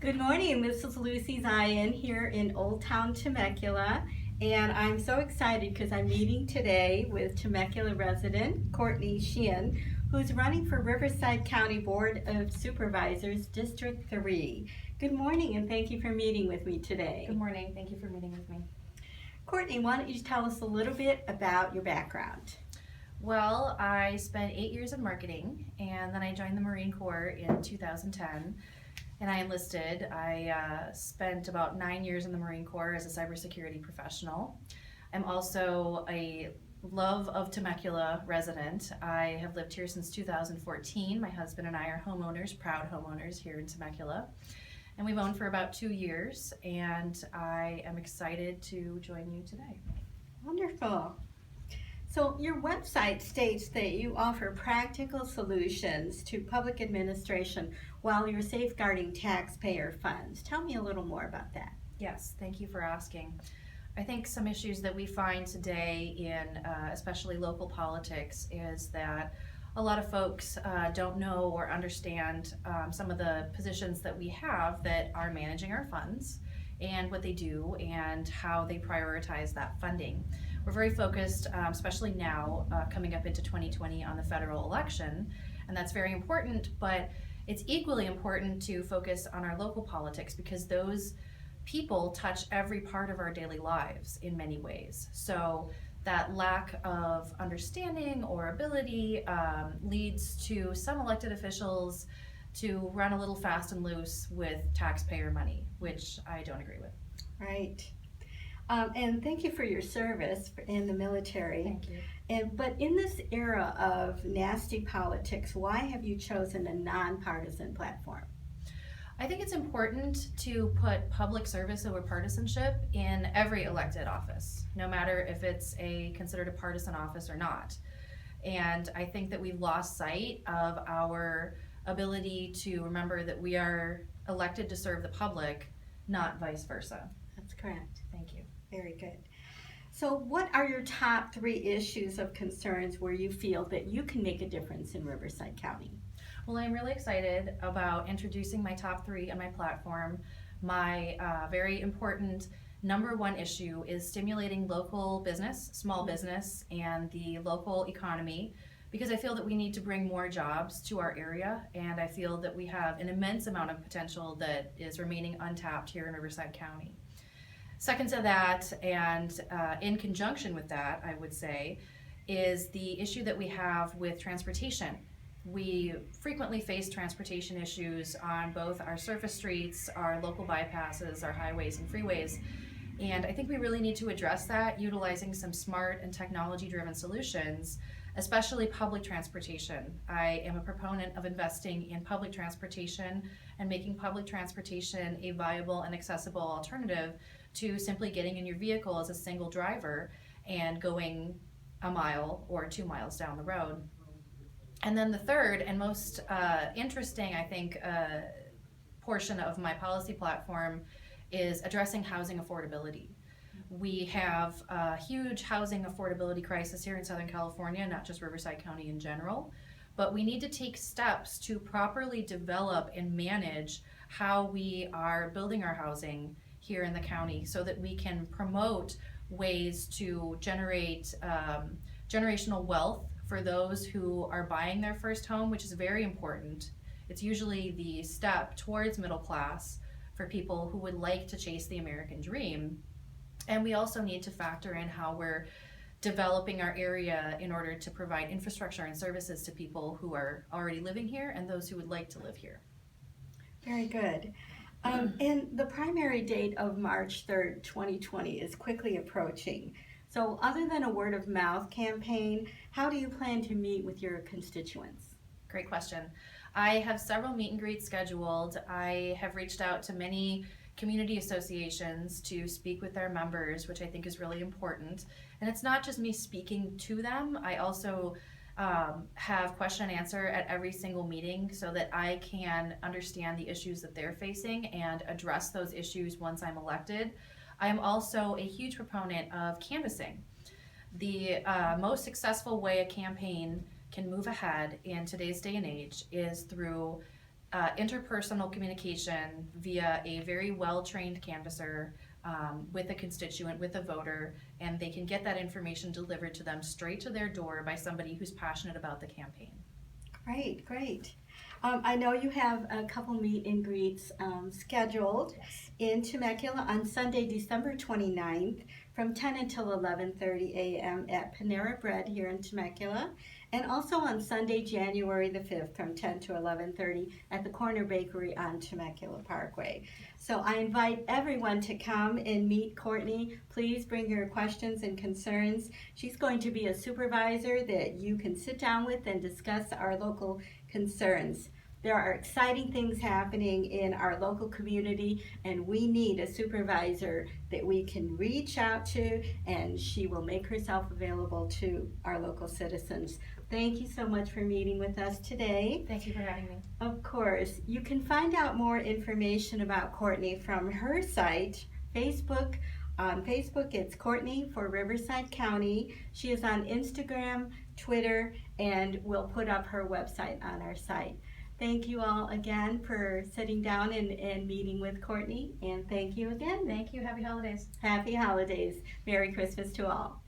Good morning, this is Lucy Zion here in Old Town Temecula, and I'm so excited because I'm meeting today with Temecula resident Courtney Sheehan, who's running for Riverside County Board of Supervisors, District 3. Good morning, and thank you for meeting with me today. Good morning. Thank you for meeting with me. Courtney, why don't you tell us a little bit about your background? Well, I spent 8 years in marketing, and then I joined the Marine Corps in 2010, and I enlisted. I spent about 9 years in the Marine Corps as a cybersecurity professional. I'm also a love of Temecula resident. I have lived here since 2014. My husband and I are homeowners, proud homeowners here in Temecula. And we've owned for about 2 years, and I am excited to join you today. Wonderful. So your website states that you offer practical solutions to public administration while you're safeguarding taxpayer funds. Tell me a little more about that. Yes, thank you for asking. I think some issues that we find today in especially local politics is that a lot of folks don't know or understand some of the positions that we have that are managing our funds and what they do and how they prioritize that funding. We're very focused, especially now coming up into 2020 on the federal election, and that's very important, but it's equally important to focus on our local politics because those people touch every part of our daily lives in many ways. So that lack of understanding or ability leads to some elected officials to run a little fast and loose with taxpayer money, which I don't agree with. Right. And thank you for your service in the military. Thank you. But in this era of nasty politics, why have you chosen a nonpartisan platform? I think it's important to put public service over partisanship in every elected office, no matter if it's considered a partisan office or not. And I think that we've lost sight of our ability to remember that we are elected to serve the public, not vice versa. That's correct. Thank you. Very good. So what are your top 3 issues of concerns where you feel that you can make a difference in Riverside County? Well, I'm really excited about introducing my top 3 on my platform. My very important number 1 issue is stimulating local business, small business, and the local economy, because I feel that we need to bring more jobs to our area, and I feel that we have an immense amount of potential that is remaining untapped here in Riverside County. Second to that, and in conjunction with that, I would say, is the issue that we have with transportation. We frequently face transportation issues on both our surface streets, our local bypasses, our highways and freeways, and I think we really need to address that utilizing some smart and technology-driven solutions, especially public transportation. I am a proponent of investing in public transportation and making public transportation a viable and accessible alternative to simply getting in your vehicle as a single driver and going a mile or 2 miles down the road. And then the third and most interesting, I think, portion of my policy platform is addressing housing affordability. We have a huge housing affordability crisis here in Southern California, not just Riverside County in general, but we need to take steps to properly develop and manage how we are building our housing here in the county so that we can promote ways to generate generational wealth for those who are buying their first home, which is very important. It's usually the step towards middle class for people who would like to chase the American dream. And we also need to factor in how we're developing our area in order to provide infrastructure and services to people who are already living here and those who would like to live here. Very good. And the primary date of March 3rd, 2020 is quickly approaching. So other than a word of mouth campaign, how do you plan to meet with your constituents? Great question. I have several meet and greets scheduled. I have reached out to many community associations to speak with their members, which I think is really important. And it's not just me speaking to them. I also have question and answer at every single meeting so that I can understand the issues that they're facing and address those issues once I'm elected. I am also a huge proponent of canvassing. The most successful way a campaign can move ahead in today's day and age is through interpersonal communication via a very well-trained canvasser with a constituent, with a voter, and they can get that information delivered to them straight to their door by somebody who's passionate about the campaign. Great, great. I know you have a couple meet and greets scheduled in Temecula on Sunday, December 29th from 10 until 11:30 a.m. at Panera Bread here in Temecula, and also on Sunday, January the 5th from 10 to 11:30 at the Corner Bakery on Temecula Parkway. So I invite everyone to come and meet Courtney. Please bring your questions and concerns. She's going to be a supervisor that you can sit down with and discuss our local concerns. There are exciting things happening in our local community, and we need a supervisor that we can reach out to, and she will make herself available to our local citizens. Thank you so much for meeting with us today. Thank you for having me. Of course, you can find out more information about Courtney from her site, Facebook. On Facebook, it's Courtney for Riverside County. She is on Instagram, Twitter, and we'll put up her website on our site. Thank you all again for sitting down and meeting with Courtney, and thank you again. Thank you. Happy holidays. Happy holidays. Merry Christmas to all.